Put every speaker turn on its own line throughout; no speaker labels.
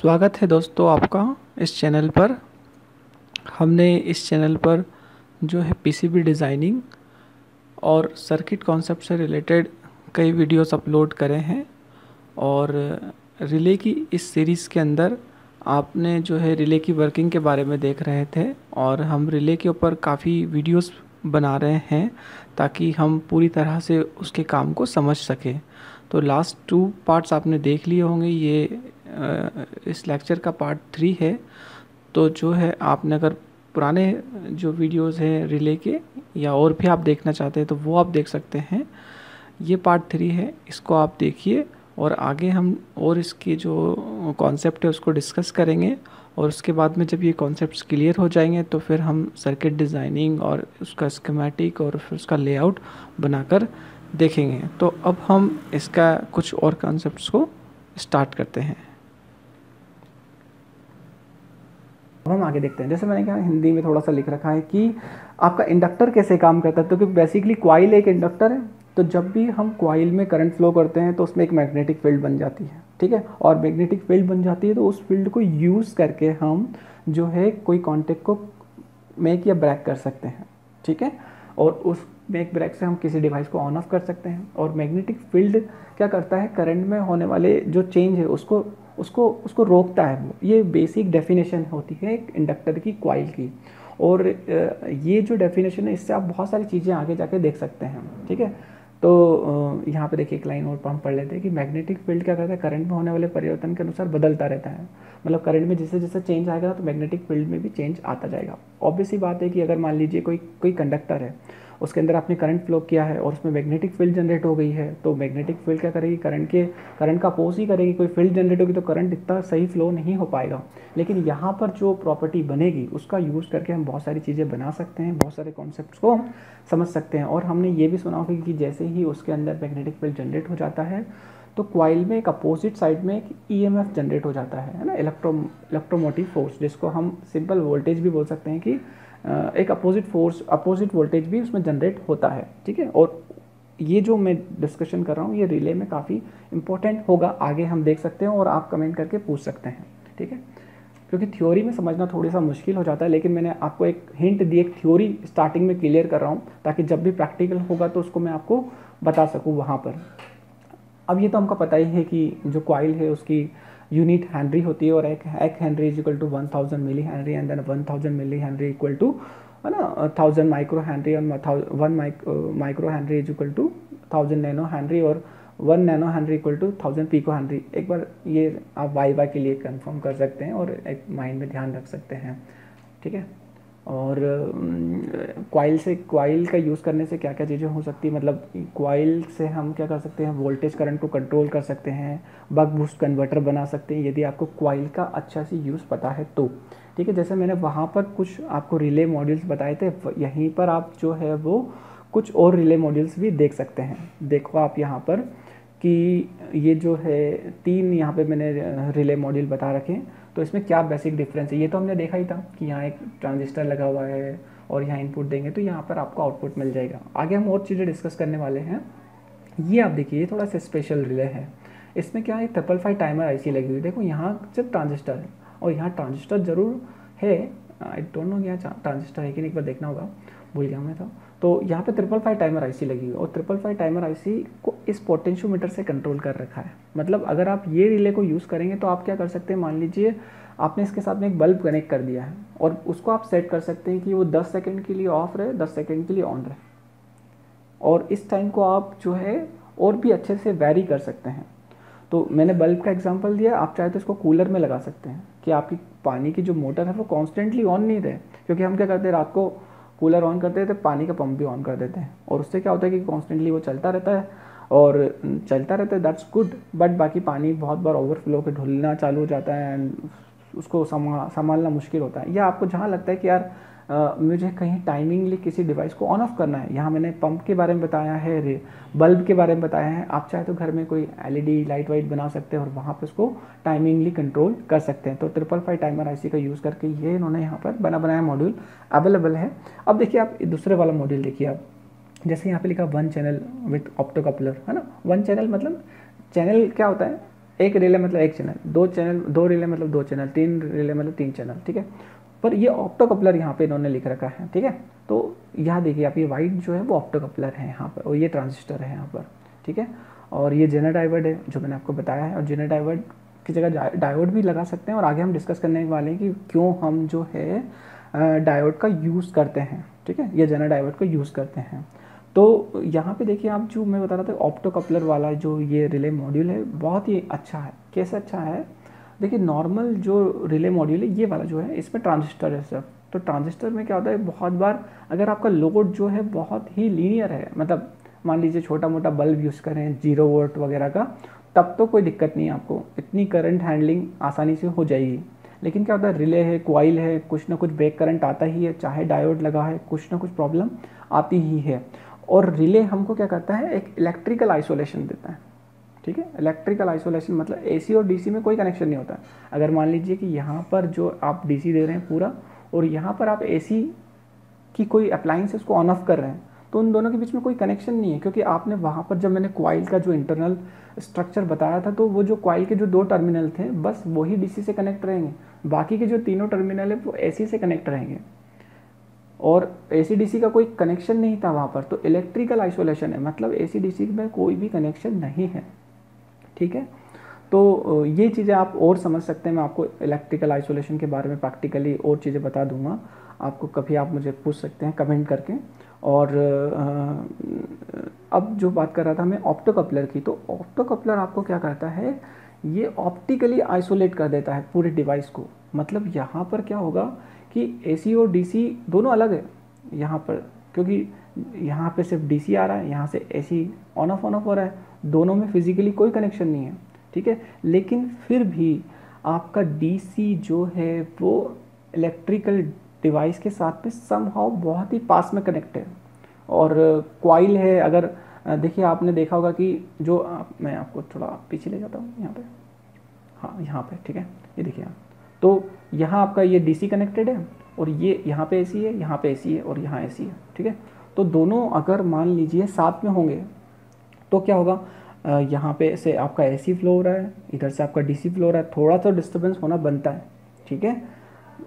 स्वागत है दोस्तों आपका इस चैनल पर। हमने इस चैनल पर जो है पीसीबी डिज़ाइनिंग और सर्किट कॉन्सेप्ट से रिलेटेड कई वीडियोस अपलोड करे हैं। और रिले की इस सीरीज़ के अंदर आपने जो है रिले की वर्किंग के बारे में देख रहे थे, और हम रिले के ऊपर काफ़ी वीडियोस बना रहे हैं ताकि हम पूरी तरह से उसके काम को समझ सकें। तो लास्ट 2 पार्ट्स आपने देख लिए होंगे, ये इस लेक्चर का पार्ट 3 है। तो जो है आपने अगर पुराने जो वीडियोस हैं रिले के या और भी आप देखना चाहते हैं तो वो आप देख सकते हैं। ये पार्ट 3 है, इसको आप देखिए और आगे हम और इसके जो कॉन्सेप्ट है उसको डिस्कस करेंगे। और उसके बाद में जब ये कॉन्सेप्ट्स क्लियर हो जाएंगे तो फिर हम सर्किट डिज़ाइनिंग और उसका स्कीमेटिक और फिर उसका लेआउट बनाकर देखेंगे। तो अब हम इसका कुछ और कॉन्सेप्ट्स को स्टार्ट करते हैं। अब हम आगे देखते हैं। जैसे मैंने कहा हिंदी में थोड़ा सा लिख रखा है कि आपका इंडक्टर कैसे काम करता है। तो क्योंकि बेसिकली कॉइल एक इंडक्टर है, तो जब भी हम कॉइल में करंट फ्लो करते हैं तो उसमें एक मैग्नेटिक फील्ड बन जाती है, ठीक है। और मैग्नेटिक फील्ड बन जाती है तो उस फील्ड को यूज़ करके हम जो है कोई कॉन्टेक्ट को मेक या ब्रेक कर सकते हैं, ठीक है। और उस मेक ब्रेक से हम किसी डिवाइस को ऑन ऑफ कर सकते हैं। और मैग्नेटिक फील्ड क्या करता है, करंट में होने वाले जो चेंज है उसको उसको उसको रोकता है। वो ये बेसिक डेफिनेशन होती है एक इंडक्टर की, कॉइल की। और ये जो डेफिनेशन है इससे आप बहुत सारी चीज़ें आगे जाके देख सकते हैं, ठीक है। तो यहाँ पे देखिए एक लाइन और हम पढ़ लेते हैं कि मैग्नेटिक फील्ड क्या करता है, करंट में होने वाले परिवर्तन के अनुसार बदलता रहता है। मतलब करंट में जैसे जैसे चेंज आएगा तो मैग्नेटिक फील्ड में भी चेंज आता जाएगा। ऑब्वियस ही बात है कि अगर मान लीजिए कोई कंडक्टर है, उसके अंदर आपने करंट फ्लो किया है और उसमें मैग्नेटिक फील्ड जनरेट हो गई है, तो मैग्नेटिक फील्ड क्या करेगी, करंट का अपोज ही करेगी। कोई फील्ड जनरेट होगी तो करंट इतना सही फ्लो नहीं हो पाएगा। लेकिन यहाँ पर जो प्रॉपर्टी बनेगी उसका यूज़ करके हम बहुत सारी चीज़ें बना सकते हैं, बहुत सारे कॉन्सेप्ट्स को हम समझ सकते हैं। और हमने ये भी सुना होगा कि जैसे ही उसके अंदर मैग्नेटिक फील्ड जनरेट हो जाता है तो कॉइल में एक अपोजिट साइड में एक ईएमएफ जनरेट हो जाता है ना, इलेक्ट्रोमोटिव फोर्स, जिसको हम सिंपल वोल्टेज भी बोल सकते हैं कि एक अपोजिट वोल्टेज भी उसमें जनरेट होता है, ठीक है। और ये जो मैं डिस्कशन कर रहा हूँ ये रिले में काफ़ी इंपॉर्टेंट होगा, आगे हम देख सकते हैं और आप कमेंट करके पूछ सकते हैं, ठीक है। क्योंकि थ्योरी में समझना थोड़ा सा मुश्किल हो जाता है, लेकिन मैंने आपको एक हिंट दी, एक थ्योरी स्टार्टिंग में क्लियर कर रहा हूँ ताकि जब भी प्रैक्टिकल होगा तो उसको मैं आपको बता सकूँ वहाँ पर। अब ये तो हमको पता ही है कि जो कॉइल है उसकी यूनिट हेनरी होती है, और एक henry is equal to 1000 millihenry, and then 1000 millihenry equal to है ना 1000 माइक्रो हेनरी, और 1 microhenry is equal to 1000 nanohenry, और 1 nanohenry equal to 1000 picohenry. एक बार ये आप वाई के लिए कंफर्म कर सकते हैं और एक माइंड में ध्यान रख सकते हैं, ठीक है। और कॉइल का यूज़ करने से क्या क्या चीज़ें हो सकती है, मतलब कॉइल से हम क्या कर सकते हैं, वोल्टेज करंट को कंट्रोल कर सकते हैं, बक बूस्ट कन्वर्टर बना सकते हैं, यदि आपको कॉइल का अच्छा से यूज़ पता है तो, ठीक है। जैसे मैंने वहाँ पर कुछ आपको रिले मॉड्यूल्स बताए थे, यहीं पर आप जो है वो कुछ और रिले मॉड्यूल्स भी देख सकते हैं। देखो आप यहाँ पर कि ये जो है 3 यहाँ पे मैंने रिले मॉड्यूल बता रखे हैं। तो इसमें क्या बेसिक डिफरेंस है ये तो हमने देखा ही था कि यहाँ एक ट्रांजिस्टर लगा हुआ है और यहाँ इनपुट देंगे तो यहाँ पर आपको आउटपुट मिल जाएगा। आगे हम और चीज़ें डिस्कस करने वाले हैं। ये आप देखिए, ये थोड़ा सा स्पेशल रिले है। इसमें क्या है, 555 टाइमर आईसी लगी हुई। देखो यहाँ सिर्फ ट्रांजिस्टर है और यहाँ ट्रांजिस्टर ज़रूर है, आई डोंट नो यहाँ ट्रांजिस्टर है कि नहीं, एक बार देखना होगा, भूल गया मैं तो यहाँ पे 555 टाइमर आईसी लगी हुई, और 555 टाइमर आईसी को इस पोटेंशियोमीटर से कंट्रोल कर रखा है। मतलब अगर आप ये रिले को यूज़ करेंगे तो आप क्या कर सकते हैं, मान लीजिए आपने इसके साथ में एक बल्ब कनेक्ट कर दिया है और उसको आप सेट कर सकते हैं कि वो 10 सेकंड के लिए ऑफ रहे, 10 सेकंड के लिए ऑन रहे, और इस टाइम को आप जो है और भी अच्छे से वैरी कर सकते हैं। तो मैंने बल्ब का एग्जांपल दिया, आप चाहे तो इसको कूलर में लगा सकते हैं कि आपकी पानी की जो मोटर है वो कॉन्स्टेंटली ऑन नहीं रहे। क्योंकि हम क्या करते हैं, रात को कूलर ऑन करते हैं तो पानी का पंप भी ऑन कर देते हैं, और उससे क्या होता है कि कॉन्स्टेंटली वो चलता रहता है और चलता रहता है, दैट्स गुड। बट बाकी पानी बहुत बार ओवरफ्लो पे ढुलना चालू हो जाता है एंड उसको संभालना मुश्किल होता है। या आपको जहाँ लगता है कि यार मुझे कहीं टाइमिंगली किसी डिवाइस को ऑन ऑफ करना है, यहाँ मैंने पंप के बारे में बताया है, बल्ब के बारे में बताया है। आप चाहे तो घर में कोई एलईडी लाइट वाइट बना सकते हैं और वहाँ पे उसको टाइमिंगली कंट्रोल कर सकते हैं। तो 555 टाइमर आईसी का यूज़ करके ये इन्होंने यहाँ पर बनाया मॉड्यूल अवेलेबल है। अब देखिए आप दूसरे वाला मॉड्यूल देखिए आप, जैसे यहाँ पे लिखा 1 चैनल विथ ऑप्टोकपलर, है ना। 1 चैनल मतलब चैनल क्या होता है, एक रिले मतलब एक चैनल, दो चैनल, दो रिले मतलब दो चैनल, तीन रिले मतलब तीन चैनल, ठीक है। पर ये ऑप्टो कपलर यहाँ पे इन्होंने लिख रखा है, ठीक है। तो यहाँ देखिए आप, ये वाइट जो है वो ऑप्टो कपलर है यहाँ पर, और ये ट्रांजिस्टर है यहाँ पर, ठीक है। और ये जेनर डायोड है जो मैंने आपको बताया है, और जेनर डायोड की जगह डायोड भी लगा सकते हैं, और आगे हम डिस्कस करने वाले हैं कि क्यों हम जो है डायोड का यूज़ करते हैं, ठीक है, ये जेनर डायोड का यूज़ करते हैं। तो यहाँ पे देखिए आप, जो मैं बता रहा था ऑप्टो कपलर वाला जो ये रिले मॉड्यूल है बहुत ही अच्छा है। कैसे अच्छा है, देखिए नॉर्मल जो रिले मॉड्यूल है ये वाला जो है, इसमें ट्रांजिस्टर है सिर्फ। तो ट्रांजिस्टर में क्या होता है, बहुत बार अगर आपका लोड जो है बहुत ही लीनियर है, मतलब मान लीजिए छोटा मोटा बल्ब यूज़ करें 0 वोल्ट वगैरह का, तब तो कोई दिक्कत नहीं है, आपको इतनी करंट हैंडलिंग आसानी से हो जाएगी। लेकिन क्या होता है, रिले है, कॉइल है, कुछ ना कुछ ब्रेक करंट आता ही है, चाहे डायोड लगा है, कुछ ना कुछ प्रॉब्लम आती ही है। और रिले हमको क्या करता है, एक इलेक्ट्रिकल आइसोलेशन देता है, ठीक है। इलेक्ट्रिकल आइसोलेशन मतलब एसी और डीसी में कोई कनेक्शन नहीं होता। अगर मान लीजिए कि यहाँ पर जो आप डीसी दे रहे हैं पूरा, और यहाँ पर आप एसी की कोई अप्लाइंसेस को ऑन ऑफ कर रहे हैं, तो उन दोनों के बीच में कोई कनेक्शन नहीं है, क्योंकि आपने वहाँ पर, जब मैंने कॉइल का जो इंटरनल स्ट्रक्चर बताया था, तो वो जो कॉइल के जो दो टर्मिनल थे बस वही डीसी से कनेक्ट रहेंगे, बाकी के जो तीनों टर्मिनल है वो एसी से कनेक्ट रहेंगे, और एसी डीसी का कोई कनेक्शन नहीं था वहाँ पर। तो इलेक्ट्रिकल आइसोलेशन है, मतलब एसी डीसी में कोई भी कनेक्शन नहीं है, ठीक है। तो ये चीज़ें आप और समझ सकते हैं, मैं आपको इलेक्ट्रिकल आइसोलेशन के बारे में प्रैक्टिकली और चीज़ें बता दूंगा आपको, कभी आप मुझे पूछ सकते हैं कमेंट करके। और अब जो बात कर रहा था मैं ऑप्टो कपलर की, तो ऑप्टो कपलर आपको क्या करता है, ये ऑप्टिकली आइसोलेट कर देता है पूरे डिवाइस को। मतलब यहाँ पर क्या होगा कि एसी और डीसी दोनों अलग है यहाँ पर, क्योंकि यहाँ पे सिर्फ डीसी आ रहा है, यहाँ से एसी ऑन ऑफ हो रहा है, दोनों में फिजिकली कोई कनेक्शन नहीं है, ठीक है। लेकिन फिर भी आपका डीसी जो है वो इलेक्ट्रिकल डिवाइस के साथ में समहाउ बहुत ही पास में कनेक्ट है। और कॉइल है, अगर देखिए आपने देखा होगा कि जो मैं आपको थोड़ा पीछे ले जाता हूँ यहाँ पे, हाँ यहाँ पे, ठीक है, ये देखिए आप, तो यहाँ आपका ये डीसी कनेक्टेड है, और ये यहाँ पे एसी है, यहाँ पे एसी है, और यहाँ एसी है, ठीक है। तो दोनों अगर मान लीजिए साथ में होंगे तो क्या होगा, यहाँ पे से आपका एसी फ्लो हो रहा है, इधर से आपका डीसी फ्लो हो रहा है, थोड़ा सा डिस्टर्बेंस होना बनता है, ठीक है।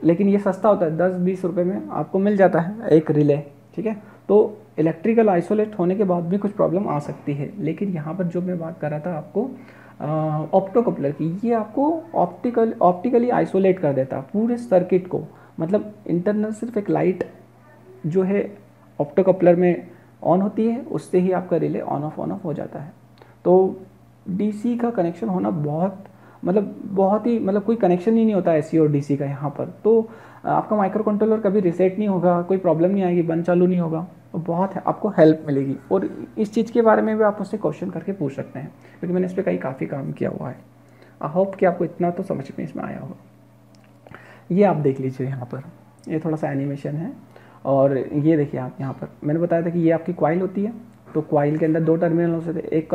लेकिन ये सस्ता होता है, 10-20 रुपये में आपको मिल जाता है एक रिले, ठीक है। तो इलेक्ट्रिकल आइसोलेट होने के बाद भी कुछ प्रॉब्लम आ सकती है। लेकिन यहाँ पर जो मैं बात कर रहा था आपको ऑप्टो कपलर की, ये आपको ऑप्टिकली आइसोलेट कर देता है पूरे सर्किट को। मतलब इंटरनल सिर्फ एक लाइट जो है ऑप्टो कपलर में ऑन होती है, उससे ही आपका रिले ऑन ऑफ हो जाता है। तो डीसी का कनेक्शन होना बहुत ही कोई कनेक्शन ही नहीं होता एसी और डीसी का यहाँ पर। तो आपका माइक्रो कंट्रोलर कभी रीसेट नहीं होगा, कोई प्रॉब्लम नहीं आएगी, बंद चालू नहीं होगा, तो बहुत आपको हेल्प मिलेगी। और इस चीज़ के बारे में भी आप मुझसे क्वेश्चन करके पूछ सकते हैं, क्योंकि मैंने इस पर काफ़ी काम किया हुआ है। आई होप कि आपको इतना तो समझ में इसमें आया होगा। ये आप देख लीजिए यहाँ पर, ये थोड़ा सा एनिमेशन है, और ये देखिए आप यहाँ पर मैंने बताया था कि ये आपकी कॉइल होती है। तो कॉइल के अंदर दो टर्मिनल हो सकते हैं, एक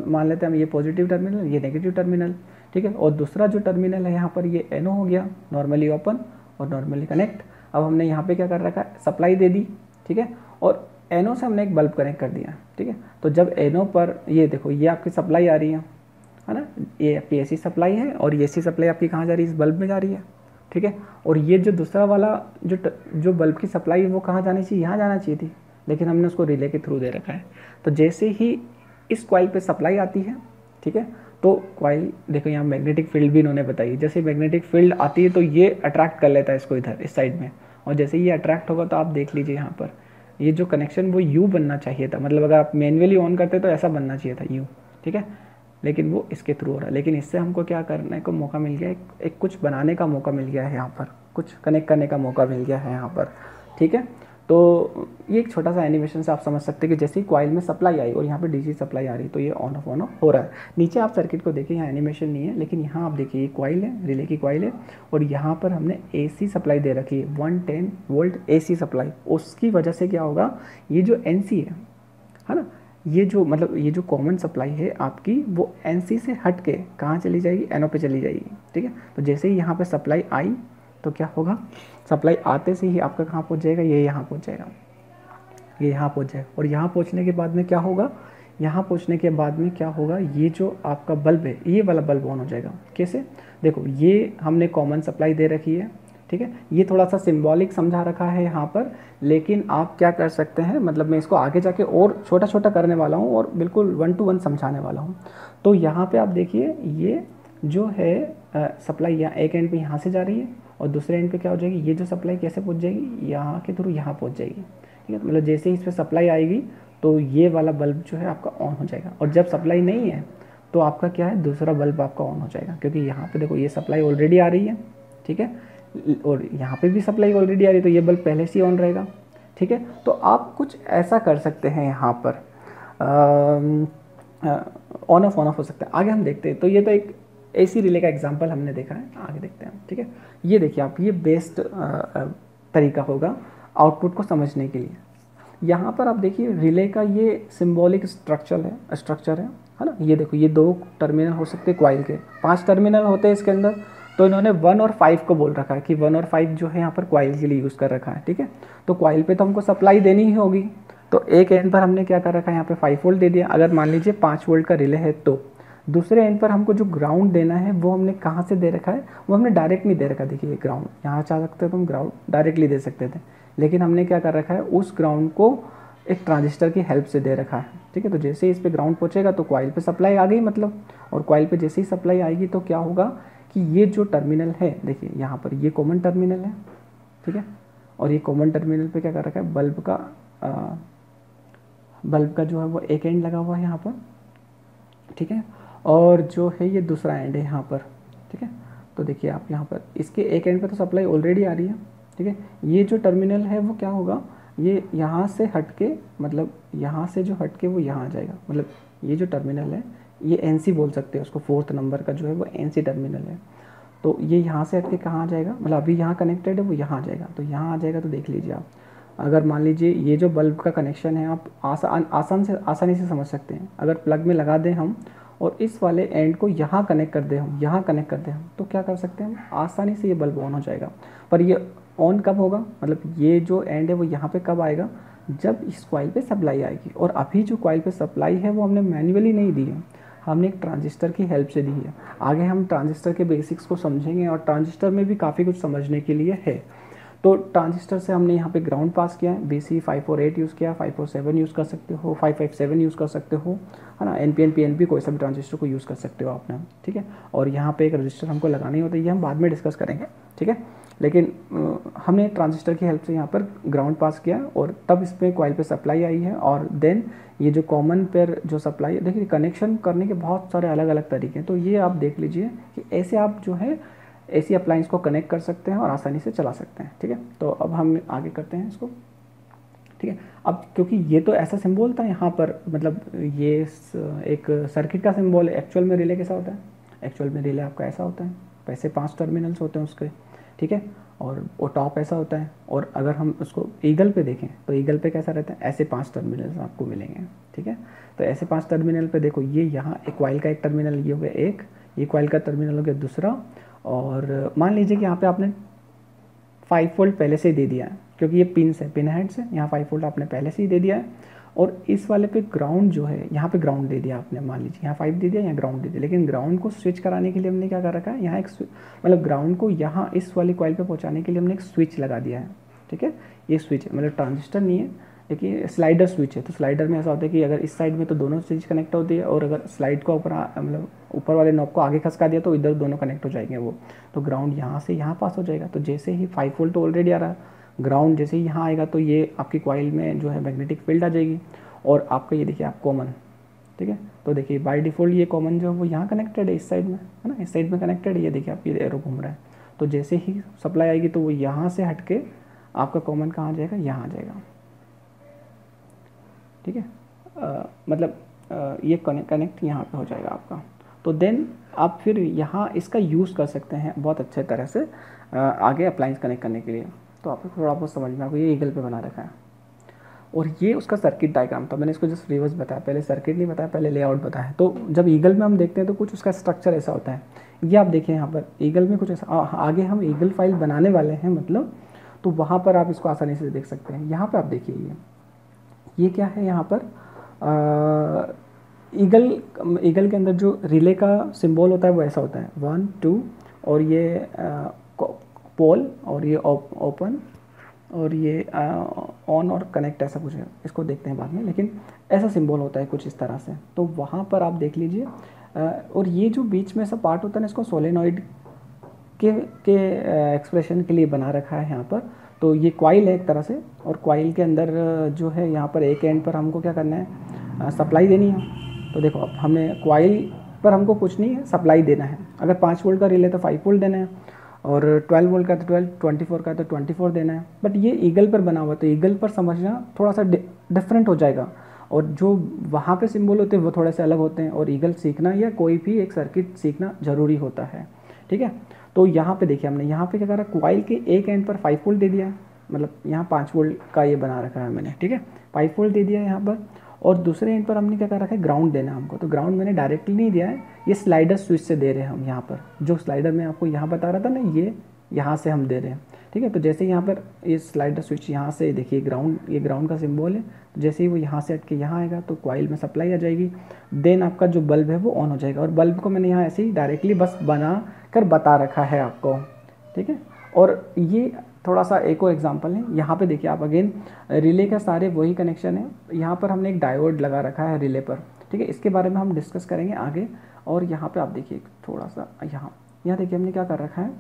मान लेते हैं हम, ये पॉजिटिव टर्मिनल, ये नेगेटिव टर्मिनल, ठीक है। और दूसरा जो टर्मिनल है यहाँ पर, ये एनो हो गया, नॉर्मली ओपन और नॉर्मली कनेक्ट। अब हमने यहाँ पे क्या कर रखा है, सप्लाई दे दी, ठीक है, और एनो से हमने एक बल्ब कनेक्ट कर दिया, ठीक है। तो जब एनो पर ये देखो, ये आपकी सप्लाई आ रही है ना, ये आपकी एसी सप्लाई है, और ये एसी सप्लाई आपकी कहाँ जा रही है, इस बल्ब में जा रही है, ठीक है। और ये जो दूसरा वाला जो बल्ब की सप्लाई है वो कहाँ जानी चाहिए, यहाँ जाना चाहिए थी, लेकिन हमने उसको रिले के थ्रू दे रखा है। तो जैसे ही इस कॉइल पे सप्लाई आती है, ठीक है, तो कॉइल देखो यहाँ मैग्नेटिक फील्ड भी इन्होंने बताई, जैसे मैग्नेटिक फील्ड आती है तो ये अट्रैक्ट कर लेता है इसको इधर इस साइड में, और जैसे ये अट्रैक्ट होगा तो आप देख लीजिए यहाँ पर ये जो कनेक्शन वो यू बनना चाहिए था, मतलब अगर आप मैन्युअली ऑन करते तो ऐसा बनना चाहिए था यू, ठीक है, लेकिन वो इसके थ्रू हो रहा है। लेकिन इससे हमको क्या करने को मौका मिल गया, एक कुछ बनाने का मौका मिल गया है यहाँ पर, कुछ कनेक्ट करने का मौका मिल गया है यहाँ पर, ठीक है। तो ये एक छोटा सा एनिमेशन से आप समझ सकते हैं कि जैसे ही कॉइल में सप्लाई आई और यहाँ पे डीसी सप्लाई आ रही, तो ये ऑन ऑफ हो रहा है। नीचे आप सर्किट को देखिए, यहाँ एनिमेशन नहीं है, लेकिन यहाँ आप देखिए ये कॉइल है, रिले की कॉइल है, और यहाँ पर हमने एसी सप्लाई दे रखी है, 110 वोल्ट एसी सप्लाई। उसकी वजह से क्या होगा, ये जो एनसी है ना, ये जो कॉमन सप्लाई है आपकी, वो एनसी से हट के कहाँ चली जाएगी, एनओ पे चली जाएगी, ठीक है। तो जैसे ही यहाँ पे सप्लाई आई तो क्या होगा, सप्लाई आते से ही आपका कहाँ पहुँच जाएगा, ये यहाँ पहुँच जाएगा, ये यहाँ पहुँच जाएगा, और यहाँ पहुँचने के बाद में क्या होगा, यहाँ पहुँचने के बाद में क्या होगा, ये जो आपका बल्ब है ये वाला बल्ब ऑन हो जाएगा। कैसे, देखो ये हमने कॉमन सप्लाई दे रखी है, ठीक है, ये थोड़ा सा सिंबॉलिक समझा रखा है यहाँ पर, लेकिन आप क्या कर सकते हैं, मतलब मैं इसको आगे जाके और छोटा छोटा करने वाला हूँ और बिल्कुल 1 to 1 समझाने वाला हूँ। तो यहाँ पे आप देखिए ये जो है सप्लाई यहाँ एक एंड पे यहाँ से जा रही है और दूसरे एंड पे क्या हो जाएगी, ये जो सप्लाई कैसे पहुँच जाएगी, यहाँ के थ्रू यहाँ पहुँच जाएगी, ठीक है। मतलब जैसे ही इस पर सप्लाई आएगी तो ये वाला बल्ब जो है आपका ऑन हो जाएगा, और जब सप्लाई नहीं है तो आपका क्या है, दूसरा बल्ब आपका ऑन हो जाएगा, क्योंकि यहाँ पे देखो ये सप्लाई ऑलरेडी आ रही है, ठीक है, और यहाँ पे भी सप्लाई ऑलरेडी आ रही है, तो ये बल्ब पहले से ही ऑन रहेगा, ठीक है। तो आप कुछ ऐसा कर सकते हैं यहाँ पर, ऑन ऑफ हो सकता है। आगे हम देखते हैं, तो ये तो एक एसी रिले का एग्जांपल हमने देखा है, आगे देखते हैं, ठीक है। ये देखिए आप, ये बेस्ट तरीका होगा आउटपुट को समझने के लिए। यहाँ पर आप देखिए रिले का ये सिंबॉलिक स्ट्रक्चर है ना। ये देखो ये 2 टर्मिनल हो सकते हैं क्वाइल के, 5 टर्मिनल होते हैं इसके अंदर, तो इन्होंने 1 और 5 को बोल रखा है कि 1 और 5 जो है यहाँ पर क्वाइल के लिए यूज़ कर रखा है, ठीक है। तो क्वाइल पे तो हमको सप्लाई देनी ही होगी, तो एक एंड पर हमने क्या कर रखा है, यहाँ पे 5 वोल्ट दे दिया। अगर मान लीजिए 5 वोल्ट का रिले है, तो दूसरे एंड पर हमको जो ग्राउंड देना है वो हमने कहाँ से दे रखा है, वो हमने डायरेक्ट नहीं दे रखा। देखिए ग्राउंड यहाँ चाह सकते तो हम ग्राउंड डायरेक्टली दे सकते थे, लेकिन हमने क्या कर रखा है, उस ग्राउंड को एक ट्रांजिस्टर की हेल्प से दे रखा है, ठीक है। तो जैसे ही इस पे ग्राउंड पहुंचेगा तो कॉइल पे सप्लाई आ गई, मतलब, और कॉइल पे जैसे ही सप्लाई आएगी तो क्या होगा कि ये जो टर्मिनल है, देखिए यहाँ पर ये कॉमन टर्मिनल है, ठीक है, और ये कॉमन टर्मिनल पे क्या कर रखा है, बल्ब का जो है वो एक एंड लगा हुआ है यहाँ पर, ठीक है, और जो है ये दूसरा एंड है यहाँ पर, ठीक है। तो देखिए आप यहाँ पर इसके एक एंड पर तो सप्लाई ऑलरेडी आ रही है, ठीक है। ये जो टर्मिनल है वो क्या होगा, ये यहाँ से हटके, मतलब यहाँ से जो हटके वो यहाँ आ जाएगा, मतलब ये जो टर्मिनल है ये एनसी बोल सकते हैं उसको, 4th नंबर का जो है वो एनसी टर्मिनल है। तो ये यहाँ से हटके कहाँ आ जाएगा, मतलब अभी यहाँ कनेक्टेड है वो यहाँ आ जाएगा, तो यहाँ आ जाएगा। तो देख लीजिए आप, अगर मान लीजिए ये जो बल्ब का कनेक्शन है आप आसानी से समझ सकते हैं। अगर प्लग में लगा दें हम और इस वाले एंड को यहाँ कनेक्ट कर दें हम, तो क्या कर सकते हैं हम, आसानी से ये बल्ब ऑन हो जाएगा। पर ये ऑन कब होगा, मतलब ये जो एंड है वो यहाँ पे कब आएगा, जब इस कॉइल पे सप्लाई आएगी। और अभी जो कॉइल पे सप्लाई है वो हमने मैन्युअली नहीं दी है, हमने एक ट्रांजिस्टर की हेल्प से दी है। आगे हम ट्रांजिस्टर के बेसिक्स को समझेंगे और ट्रांजिस्टर में भी काफ़ी कुछ समझने के लिए है। तो ट्रांजिस्टर से हमने यहाँ पे ग्राउंड पास किया है, BC 548 यूज़ किया, 547 यूज़ कर सकते हो, 557 यूज़ कर सकते हो, है ना, NPN PNP कोई सा भी ट्रांजिस्टर को यूज़ कर सकते हो आपने, ठीक है। और यहाँ पे एक रजिस्टर हमको लगाना ही होता है, ये हम बाद में डिस्कस करेंगे, ठीक है। लेकिन हमने ट्रांजिस्टर की हेल्प से यहाँ पर ग्राउंड पास किया और तब इसमें कॉइल पे सप्लाई आई है, और देन ये जो कॉमन पेयर जो सप्लाई, देखिए कनेक्शन करने के बहुत सारे अलग अलग तरीके हैं। तो ये आप देख लीजिए कि ऐसे आप जो है एसी अप्लायंस को कनेक्ट कर सकते हैं और आसानी से चला सकते हैं, ठीक है। तो अब हम आगे करते हैं इसको, ठीक है। अब क्योंकि ये तो ऐसा सिंबल था यहाँ पर, मतलब ये एक सर्किट का सिंबल है। एक्चुअल में रिले कैसा होता है, एक्चुअल में रिले आपका ऐसा होता है, वैसे 5 टर्मिनल्स होते हैं उसके, ठीक है, और वो टॉप ऐसा होता है। और अगर हम उसको ईगल पे देखें तो ईगल पे कैसा रहता है, ऐसे 5 टर्मिनल्स आपको मिलेंगे, ठीक है। तो ऐसे 5 टर्मिनल पे देखो, ये यहाँ एक कॉइल का एक टर्मिनल ये हो गया एक, ये कॉइल का टर्मिनल हो गया दूसरा, और मान लीजिए कि यहाँ पे आपने 5 वोल्ट पहले से ही दे दिया है, क्योंकि ये पिन हेड्स है, यहाँ 5 वोल्ट आपने पहले से ही दे दिया है। और इस वाले पे ग्राउंड जो है, यहाँ पे ग्राउंड दे दिया आपने, मान लीजिए यहाँ 5 दे दिया, यहाँ ग्राउंड दे दिया। लेकिन ग्राउंड को स्विच कराने के लिए हमने क्या कर रखा है, यहाँ एक मतलब ग्राउंड को यहाँ इस वाली कॉइल पे पहुँचाने के लिए हमने एक स्विच लगा दिया है, ठीक है। ये स्विच है, मतलब ट्रांजिस्टर नहीं है, देखिए स्लाइडर स्विच है। तो स्लाइडर में ऐसा होता है कि अगर इस साइड में तो दोनों स्विच कनेक्ट होती है, और अगर स्लाइड को ऊपर मतलब ऊपर वाले नॉब को आगे खसका दिया तो इधर दोनों कनेक्ट हो जाएंगे वो। तो ग्राउंड यहाँ से यहाँ पास हो जाएगा। तो जैसे ही 5 वोल्ट तो ऑलरेडी आ रहा है, ग्राउंड जैसे ही यहाँ आएगा तो ये आपकी कॉइल में जो है मैग्नेटिक फील्ड आ जाएगी, और आपका ये देखिए आप कॉमन, ठीक है। तो देखिए बाय डिफ़ॉल्ट ये कॉमन जो है वो यहाँ कनेक्टेड है, इस साइड में है ना, इस साइड में कनेक्टेड है। ये देखिए आप, ये एरो घूम रहा है। तो जैसे ही सप्लाई आएगी तो वो यहाँ से हट के आपका कॉमन कहाँ आ जाएगा, यहाँ आ जाएगा, ठीक है। मतलब ये कनेक्ट यहाँ पे हो जाएगा आपका। तो देन आप फिर यहाँ इसका यूज़ कर सकते हैं बहुत अच्छे तरह से आगे अप्लायंस कनेक्ट करने के लिए। तो आपको थोड़ा बहुत समझ में, आपको ये ईगल पे बना रखा है, और ये उसका सर्किट डायग्राम था। मैंने इसको जस्ट रिवर्स बताया, पहले सर्किट नहीं बताया, पहले लेआउट बताया। तो जब ईगल में हम देखते हैं तो कुछ उसका स्ट्रक्चर ऐसा होता है। ये आप देखिए यहाँ पर ईगल में कुछ ऐसा, आगे हम ईगल फाइल बनाने वाले हैं मतलब, तो वहाँ पर आप इसको आसानी से देख सकते हैं। यहाँ पर आप देखिए ये क्या है, यहाँ पर ईगल ईगल के अंदर जो रिले का सिंबल होता है वो ऐसा होता है 1 2, और ये पोल, और ये ओपन, और ये ऑन और कनेक्ट, ऐसा कुछ है, इसको देखते हैं बाद में, लेकिन ऐसा सिंबल होता है कुछ इस तरह से। तो वहाँ पर आप देख लीजिए। और ये जो बीच में ऐसा पार्ट होता है ना, इसको सोलेनॉइड के एक्सप्रेशन के लिए बना रखा है यहाँ पर। तो ये कॉइल है एक तरह से, और कॉइल के अंदर जो है यहाँ पर एक एंड पर हमको क्या करना है, सप्लाई देनी है। तो देखो अब हमने कॉइल पर हमको कुछ नहीं है, सप्लाई देना है। अगर 5 वोल्ट का रिले तो 5 वोल्ट देना है, और 12 वोल्ट का तो 12, 24 का तो 24 देना है। बट ये ईगल पर बना हुआ, तो ईगल पर समझना थोड़ा सा डिफरेंट हो जाएगा, और जो वहाँ पे सिंबल होते हैं वो थोड़े से अलग होते हैं, और ईगल सीखना या कोई भी एक सर्किट सीखना ज़रूरी होता है, ठीक है। तो यहाँ पे देखिए हमने यहाँ पे क्या करा, कॉइल के एक एंड पर 5 वोल्ट दे दिया है, मतलब यहाँ 5 वोल्ट का ये बना रखा है मैंने, ठीक है, 5 वोल्ट दे दिया है यहाँ पर। और दूसरे एंड पर हमने क्या कर रखा है, ग्राउंड देना है हमको। तो ग्राउंड मैंने डायरेक्टली नहीं दिया है, ये स्लाइडर स्विच से दे रहे हैं हम। यहाँ पर जो स्लाइडर मैं आपको यहाँ बता रहा था ना, ये यहाँ से हम दे रहे हैं, ठीक है। तो जैसे यहाँ पर ये स्लाइडर स्विच यहाँ से देखिए ग्राउंड, ये ग्राउंड का सिंबल है, तो जैसे ही वो यहाँ से हट के यहाँ आएगा तो कॉइल में सप्लाई आ जाएगी, देन आपका जो बल्ब है वो ऑन हो जाएगा। और बल्ब को मैंने यहाँ ऐसे ही डायरेक्टली बस बना कर बता रखा है आपको, ठीक है। और ये थोड़ा सा एक और एग्जांपल है, यहाँ पे देखिए आप अगेन रिले का सारे वही कनेक्शन है। यहाँ पर हमने एक डायोड लगा रखा है रिले पर, ठीक है, इसके बारे में हम डिस्कस करेंगे आगे। और यहाँ पे आप देखिए थोड़ा सा यहाँ देखिए हमने क्या कर रखा है,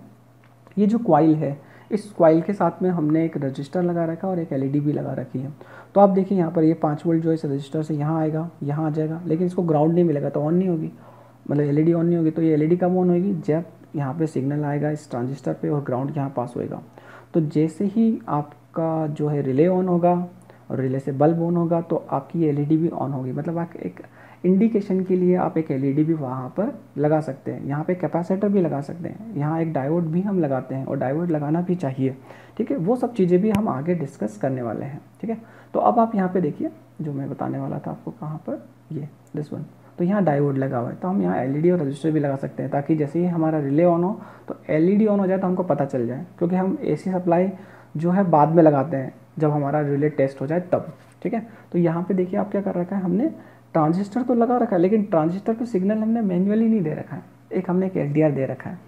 ये जो कॉइल है, इस कॉइल के साथ में हमने एक रजिस्टर लगा रखा है और एक एलईडी भी लगा रखी है। तो आप देखिए यहाँ पर ये 5 वोल्ट जो है इस रजिस्टर से यहाँ आएगा, यहाँ आ जाएगा, लेकिन इसको ग्राउंड नहीं मिलेगा तो ऑन नहीं होगी, मतलब एलईडी ऑन नहीं होगी। तो ये एलईडी कब ऑन होगी, जब यहाँ पे सिग्नल आएगा इस ट्रांजिस्टर पे और ग्राउंड यहाँ पास होएगा। तो जैसे ही आपका जो है रिले ऑन होगा और रिले से बल्ब ऑन होगा तो आपकी एलईडी भी ऑन होगी। मतलब आप एक इंडिकेशन के लिए आप एक एलईडी भी वहाँ पर लगा सकते हैं, यहाँ पे कैपेसिटर भी लगा सकते हैं, यहाँ एक डायोड भी हम लगाते हैं, और डायोड लगाना भी चाहिए, ठीक है। वो सब चीज़ें भी हम आगे डिस्कस करने वाले हैं, ठीक है। तो अब आप यहाँ पे देखिए जो मैं बताने वाला था आपको, कहाँ पर, ये दिस वन। तो यहाँ डायोड लगा हुआ है, तो हम यहाँ एलईडी और रजिस्टर भी लगा सकते हैं, ताकि जैसे ही हमारा रिले ऑन हो तो एलईडी ऑन हो जाए तो हमको पता चल जाए, क्योंकि हम एसी सप्लाई जो है बाद में लगाते हैं जब हमारा रिले टेस्ट हो जाए तब, ठीक है। तो यहाँ पे देखिए आप क्या कर रखा है, हमने ट्रांजिस्टर तो लगा रखा है, लेकिन ट्रांजिस्टर पे सिग्नल हमने मैन्युअली नहीं दे रखा है, हमने एक एलडीआर दे रखा है।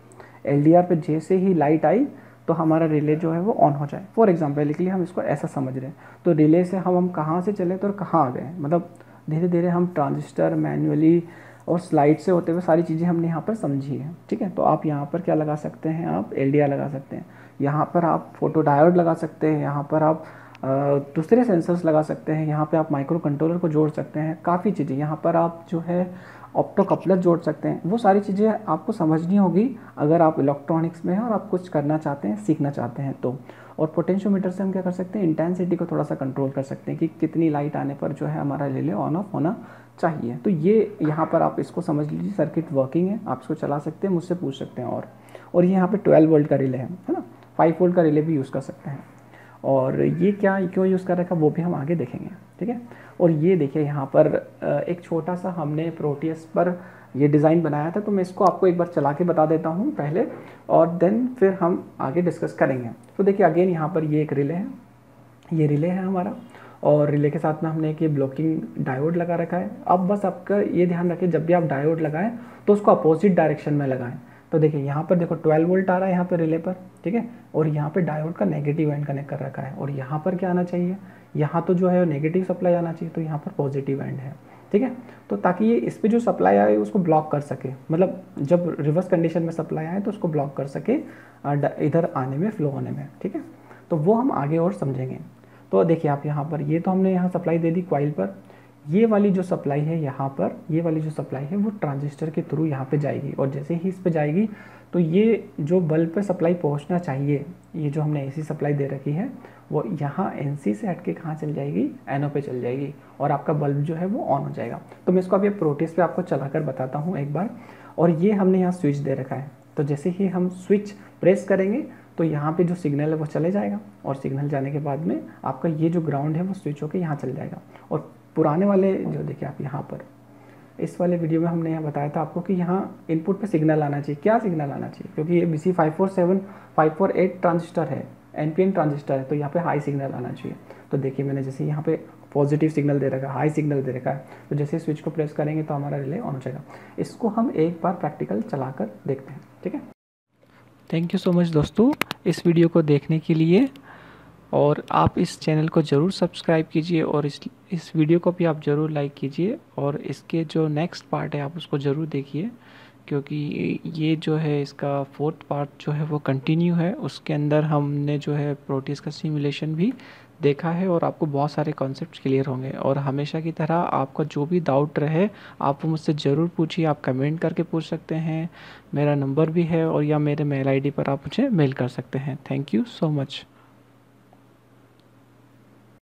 एलडीआर पे जैसे ही लाइट आई तो हमारा रिले जो है वो ऑन हो जाए। फॉर एग्जांपल के लिए हम इसको ऐसा समझ रहे हैं, तो रिले से हम कहाँ से चले तो कहाँ आ गए, मतलब धीरे धीरे हम ट्रांजिस्टर मैन्युअली और स्लाइड से होते हुए सारी चीज़ें हमने यहाँ पर समझी है, ठीक है। तो आप यहाँ पर क्या लगा सकते हैं, आप एलडीआर लगा सकते हैं, यहाँ पर आप फोटो डायोड लगा सकते हैं, यहाँ पर आप दूसरे सेंसर्स लगा सकते हैं, यहाँ पे आप माइक्रो कंट्रोलर को जोड़ सकते हैं, काफ़ी चीज़ें यहाँ पर आप जो है ऑप्टो कपलर जोड़ सकते हैं। वो सारी चीज़ें आपको समझनी होगी अगर आप इलेक्ट्रॉनिक्स में हैं और आप कुछ करना चाहते हैं, सीखना चाहते हैं तो। और पोटेंशियोमीटर से हम क्या कर सकते हैं, इंटेंसिटी को थोड़ा सा कंट्रोल कर सकते हैं कि कितनी लाइट आने पर जो है हमारा रिले ऑन ऑफ होना चाहिए। तो ये यहाँ पर आप इसको समझ लीजिए, सर्किट वर्किंग है, आप इसको चला सकते हैं, मुझसे पूछ सकते हैं। और ये यहाँ पे 12 वोल्ट का रिले है ना, 5 वोल्ट का रिले भी यूज़ कर सकते हैं। और ये क्या क्यों यूज़ कर रखा वो भी हम आगे देखेंगे, ठीक है। और ये देखिए यहाँ पर एक छोटा सा हमने प्रोटियस पर ये डिज़ाइन बनाया था, तो मैं इसको आपको एक बार चला के बता देता हूँ पहले, और देन फिर हम आगे डिस्कस करेंगे। तो देखिए अगेन यहाँ पर ये एक रिले है, ये रिले है हमारा, और रिले के साथ में हमने एक ये ब्लॉकिंग डायोड लगा रखा है। अब बस आपका ये ध्यान रखें, जब भी आप डायोड लगाएं तो उसको अपोजिट डायरेक्शन में लगाएं। तो देखिए यहाँ पर देखो 12 वोल्ट आ रहा है यहाँ पर रिले पर, ठीक है, और यहाँ पे डायोड का नेगेटिव एंड कनेक्ट कर रखा है, और यहाँ पर क्या आना चाहिए, यहाँ तो जो है नेगेटिव सप्लाई आना चाहिए, तो यहाँ पर पॉजिटिव एंड है, ठीक है। तो ताकि ये इस पर जो सप्लाई आए उसको ब्लॉक कर सके, मतलब जब रिवर्स कंडीशन में सप्लाई आए तो उसको ब्लॉक कर सके इधर आने में, फ्लो होने में, ठीक है। तो वो हम आगे और समझेंगे। तो देखिए आप यहाँ पर ये तो हमने यहाँ सप्लाई दे दी कॉइल पर, ये वाली जो सप्लाई है यहाँ पर, ये वाली जो सप्लाई है वो ट्रांजिस्टर के थ्रू यहाँ पे जाएगी, और जैसे ही इस पे जाएगी तो ये जो बल्ब पे सप्लाई पहुँचना चाहिए, ये जो हमने एसी सप्लाई दे रखी है वो यहाँ एनसी से हट के कहाँ चल जाएगी, एनओ पे चल जाएगी, और आपका बल्ब जो है वो ऑन हो जाएगा। तो मैं इसको अभी प्रोटियस पे आपको चला कर बताता हूँ एक बार। और ये हमने यहाँ स्विच दे रखा है, तो जैसे ही हम स्विच प्रेस करेंगे तो यहाँ पे जो सिग्नल है वो चले जाएगा, और सिग्नल जाने के बाद में आपका ये जो ग्राउंड है वो स्विच होकर यहाँ चल जाएगा। और पुराने वाले जो देखिए आप यहाँ पर इस वाले वीडियो में हमने यहाँ बताया था आपको कि यहाँ इनपुट पे सिग्नल आना चाहिए। क्या सिग्नल आना चाहिए, क्योंकि ये BC547 548 ट्रांजिस्टर है, NPN ट्रांजिस्टर है, तो यहाँ पे हाई सिग्नल आना चाहिए। तो देखिए मैंने जैसे यहाँ पे पॉजिटिव सिग्नल दे रखा है, हाई सिग्नल दे रखा है। तो जैसे स्विच को प्रेस करेंगे तो हमारा रिले ऑन हो जाएगा। इसको हम एक बार प्रैक्टिकल चलाकर देखते हैं, ठीक है। थैंक यू सो मच दोस्तों इस वीडियो को देखने के लिए, और आप इस चैनल को ज़रूर सब्सक्राइब कीजिए, और इस वीडियो को भी आप ज़रूर लाइक कीजिए, और इसके जो नेक्स्ट पार्ट है आप उसको ज़रूर देखिए, क्योंकि ये जो है इसका 4th पार्ट जो है वो कंटिन्यू है। उसके अंदर हमने जो है प्रोटीज का सिमुलेशन भी देखा है, और आपको बहुत सारे कॉन्सेप्ट्स क्लियर होंगे। और हमेशा की तरह आपका जो भी डाउट रहे आप मुझसे ज़रूर पूछिए, आप कमेंट करके पूछ सकते हैं, मेरा नंबर भी है, और या मेरे मेल आईडी पर आप मुझे मेल कर सकते हैं। Thank you so much.